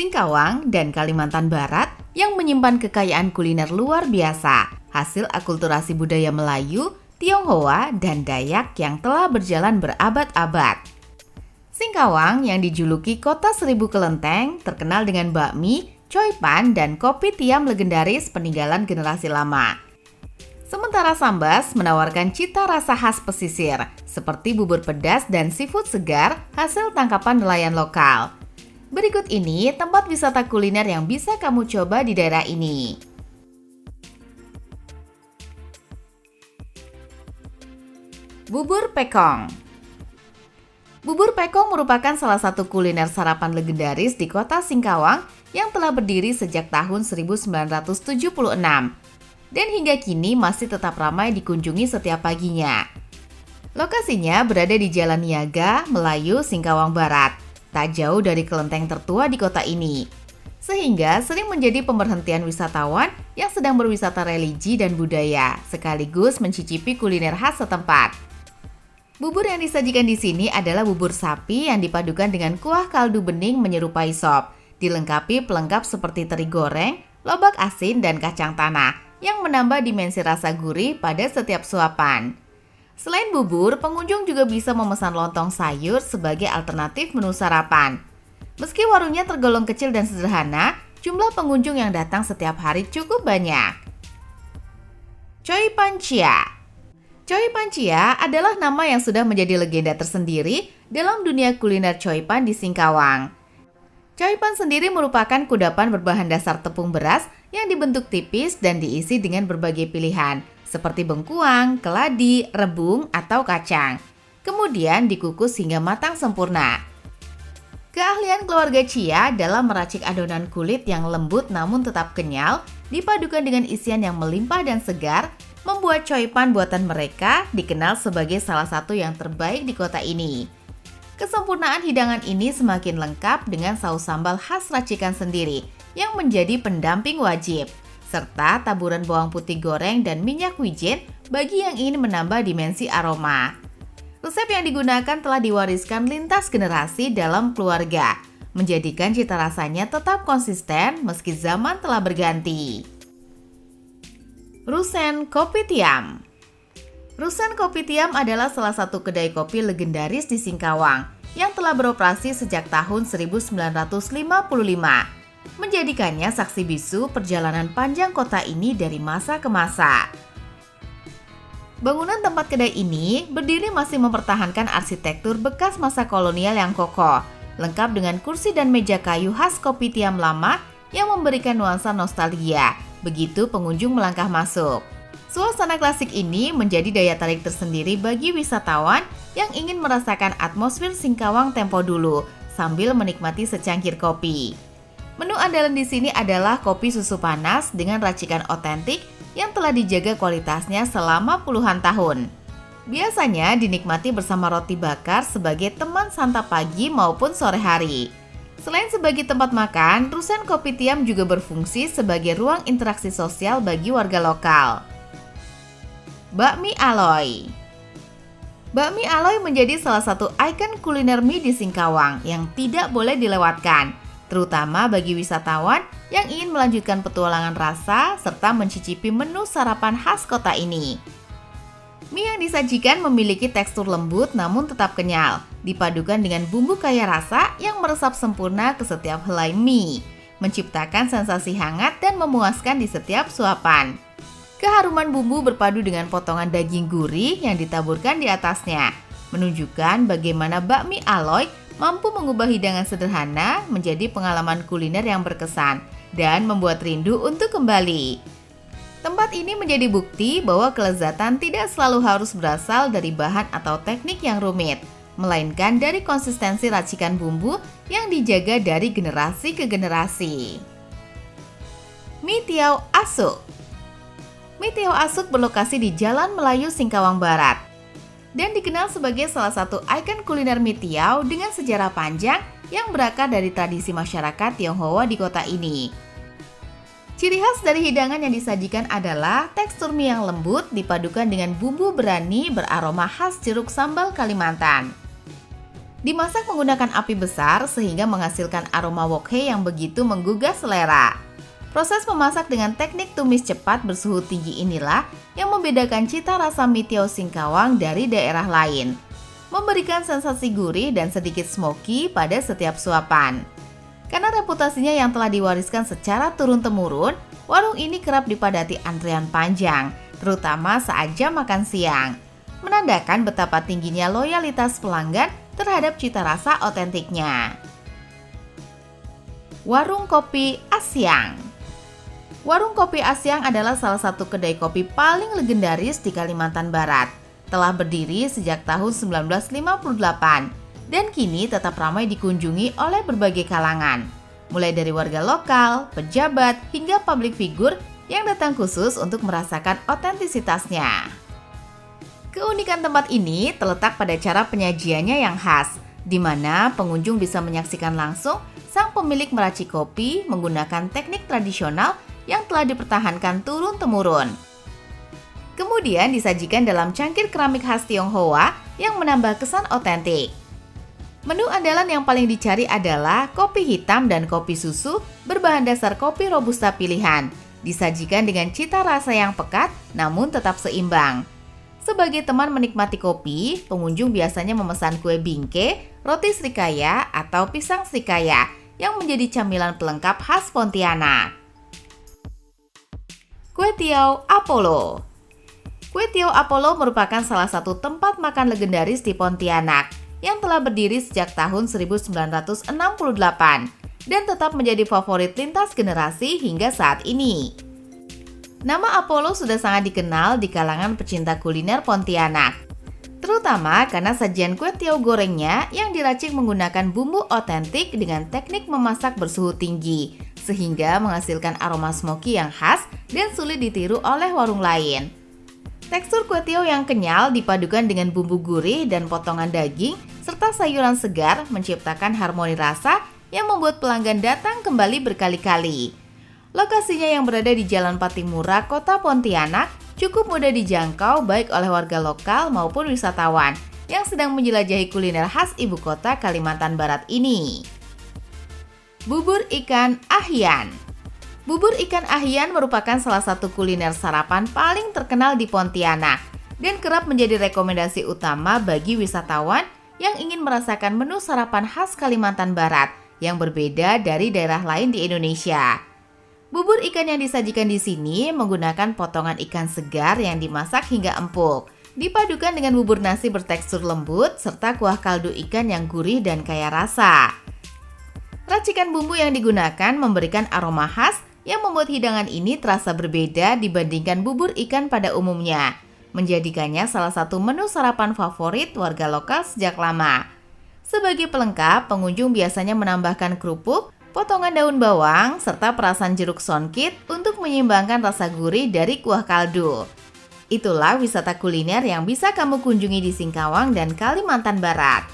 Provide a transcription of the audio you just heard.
Singkawang dan Kalimantan Barat yang menyimpan kekayaan kuliner luar biasa, hasil akulturasi budaya Melayu, Tionghoa, dan Dayak yang telah berjalan berabad-abad. Singkawang yang dijuluki Kota Seribu Kelenteng terkenal dengan bakmi, coipan, dan kopi tiam legendaris peninggalan generasi lama. Sementara Sambas menawarkan cita rasa khas pesisir, seperti bubur pedas dan seafood segar hasil tangkapan nelayan lokal. Berikut ini tempat wisata kuliner yang bisa kamu coba di daerah ini. Bubur Pekong. Bubur Pekong merupakan salah satu kuliner sarapan legendaris di kota Singkawang yang telah berdiri sejak tahun 1976 dan hingga kini masih tetap ramai dikunjungi setiap paginya. Lokasinya berada di Jalan Niaga, Melayu, Singkawang Barat, tak jauh dari kelenteng tertua di kota ini, sehingga sering menjadi pemberhentian wisatawan yang sedang berwisata religi dan budaya, sekaligus mencicipi kuliner khas setempat. Bubur yang disajikan di sini adalah bubur sapi yang dipadukan dengan kuah kaldu bening menyerupai sop, dilengkapi pelengkap seperti teri goreng, lobak asin, dan kacang tanah yang menambah dimensi rasa gurih pada setiap suapan. Selain bubur, pengunjung juga bisa memesan lontong sayur sebagai alternatif menu sarapan. Meski warungnya tergolong kecil dan sederhana, jumlah pengunjung yang datang setiap hari cukup banyak. Coipan Cia. Coipan Cia adalah nama yang sudah menjadi legenda tersendiri dalam dunia kuliner coipan di Singkawang. Coipan sendiri merupakan kudapan berbahan dasar tepung beras yang dibentuk tipis dan diisi dengan berbagai pilihan, seperti bengkuang, keladi, rebung, atau kacang. Kemudian dikukus hingga matang sempurna. Keahlian keluarga Cia dalam meracik adonan kulit yang lembut namun tetap kenyal, dipadukan dengan isian yang melimpah dan segar, membuat coipan buatan mereka dikenal sebagai salah satu yang terbaik di kota ini. Kesempurnaan hidangan ini semakin lengkap dengan saus sambal khas racikan sendiri yang menjadi pendamping wajib, serta taburan bawang putih goreng dan minyak wijen bagi yang ingin menambah dimensi aroma. Resep yang digunakan telah diwariskan lintas generasi dalam keluarga, menjadikan cita rasanya tetap konsisten meski zaman telah berganti. Rusen Kopi Tiam. Rusen Kopi Tiam adalah salah satu kedai kopi legendaris di Singkawang yang telah beroperasi sejak tahun 1955. Menjadikannya saksi bisu perjalanan panjang kota ini dari masa ke masa. Bangunan tempat kedai ini berdiri masih mempertahankan arsitektur bekas masa kolonial yang kokoh, lengkap dengan kursi dan meja kayu khas kopi tiam lama yang memberikan nuansa nostalgia begitu pengunjung melangkah masuk. Suasana klasik ini menjadi daya tarik tersendiri bagi wisatawan yang ingin merasakan atmosfer Singkawang tempo dulu sambil menikmati secangkir kopi. Menu andalan di sini adalah kopi susu panas dengan racikan otentik yang telah dijaga kualitasnya selama puluhan tahun. Biasanya dinikmati bersama roti bakar sebagai teman santap pagi maupun sore hari. Selain sebagai tempat makan, Rusen Kopi Tiam juga berfungsi sebagai ruang interaksi sosial bagi warga lokal. Bakmi Aloy. Bakmi Aloy menjadi salah satu ikon kuliner mie di Singkawang yang tidak boleh dilewatkan, terutama bagi wisatawan yang ingin melanjutkan petualangan rasa serta mencicipi menu sarapan khas kota ini. Mie yang disajikan memiliki tekstur lembut namun tetap kenyal, dipadukan dengan bumbu kaya rasa yang meresap sempurna ke setiap helai mie, menciptakan sensasi hangat dan memuaskan di setiap suapan. Keharuman bumbu berpadu dengan potongan daging gurih yang ditaburkan di atasnya, menunjukkan bagaimana bakmi Aloy mampu mengubah hidangan sederhana menjadi pengalaman kuliner yang berkesan dan membuat rindu untuk kembali. Tempat ini menjadi bukti bahwa kelezatan tidak selalu harus berasal dari bahan atau teknik yang rumit, melainkan dari konsistensi racikan bumbu yang dijaga dari generasi ke generasi. Mie Tiao Asuk. Mie Tiao Asuk berlokasi di Jalan Melayu Singkawang Barat dan dikenal sebagai salah satu ikon kuliner mie Tiao dengan sejarah panjang yang berakar dari tradisi masyarakat Tionghoa di kota ini. Ciri khas dari hidangan yang disajikan adalah tekstur mie yang lembut dipadukan dengan bumbu berani beraroma khas jeruk sambal Kalimantan. Dimasak menggunakan api besar sehingga menghasilkan aroma wokhe yang begitu menggugah selera. Proses memasak dengan teknik tumis cepat bersuhu tinggi inilah yang membedakan cita rasa mie tiao Singkawang dari daerah lain, memberikan sensasi gurih dan sedikit smoky pada setiap suapan. Karena reputasinya yang telah diwariskan secara turun-temurun, warung ini kerap dipadati antrian panjang, terutama saat jam makan siang, menandakan betapa tingginya loyalitas pelanggan terhadap cita rasa otentiknya. Warung Kopi Asyang. Warung Kopi Asyang adalah salah satu kedai kopi paling legendaris di Kalimantan Barat. Telah berdiri sejak tahun 1958 dan kini tetap ramai dikunjungi oleh berbagai kalangan, mulai dari warga lokal, pejabat, hingga publik figur yang datang khusus untuk merasakan otentisitasnya. Keunikan tempat ini terletak pada cara penyajiannya yang khas, di mana pengunjung bisa menyaksikan langsung sang pemilik meracik kopi menggunakan teknik tradisional yang telah dipertahankan turun-temurun. Kemudian disajikan dalam cangkir keramik khas Tionghoa yang menambah kesan otentik. Menu andalan yang paling dicari adalah kopi hitam dan kopi susu berbahan dasar kopi robusta pilihan, disajikan dengan cita rasa yang pekat namun tetap seimbang. Sebagai teman menikmati kopi, pengunjung biasanya memesan kue bingke, roti srikaya, atau pisang srikaya yang menjadi camilan pelengkap khas Pontianak. Kue Tiao Apollo. Kue Tiao Apollo merupakan salah satu tempat makan legendaris di Pontianak yang telah berdiri sejak tahun 1968 dan tetap menjadi favorit lintas generasi hingga saat ini. Nama Apollo sudah sangat dikenal di kalangan pecinta kuliner Pontianak, terutama karena sajian kue tiao gorengnya yang diracik menggunakan bumbu otentik dengan teknik memasak bersuhu tinggi, sehingga menghasilkan aroma smoky yang khas dan sulit ditiru oleh warung lain. Tekstur kue tiao yang kenyal dipadukan dengan bumbu gurih dan potongan daging serta sayuran segar menciptakan harmoni rasa yang membuat pelanggan datang kembali berkali-kali. Lokasinya yang berada di Jalan Patimura, Kota Pontianak, cukup mudah dijangkau baik oleh warga lokal maupun wisatawan yang sedang menjelajahi kuliner khas ibu kota Kalimantan Barat ini. Bubur ikan Ahyan. Bubur ikan Ahyan merupakan salah satu kuliner sarapan paling terkenal di Pontianak dan kerap menjadi rekomendasi utama bagi wisatawan yang ingin merasakan menu sarapan khas Kalimantan Barat yang berbeda dari daerah lain di Indonesia. Bubur ikan yang disajikan di sini menggunakan potongan ikan segar yang dimasak hingga empuk, dipadukan dengan bubur nasi bertekstur lembut serta kuah kaldu ikan yang gurih dan kaya rasa. Racikan bumbu yang digunakan memberikan aroma khas yang membuat hidangan ini terasa berbeda dibandingkan bubur ikan pada umumnya, menjadikannya salah satu menu sarapan favorit warga lokal sejak lama. Sebagai pelengkap, pengunjung biasanya menambahkan kerupuk, potongan daun bawang, serta perasan jeruk songkit untuk menyeimbangkan rasa gurih dari kuah kaldu. Itulah wisata kuliner yang bisa kamu kunjungi di Singkawang dan Kalimantan Barat.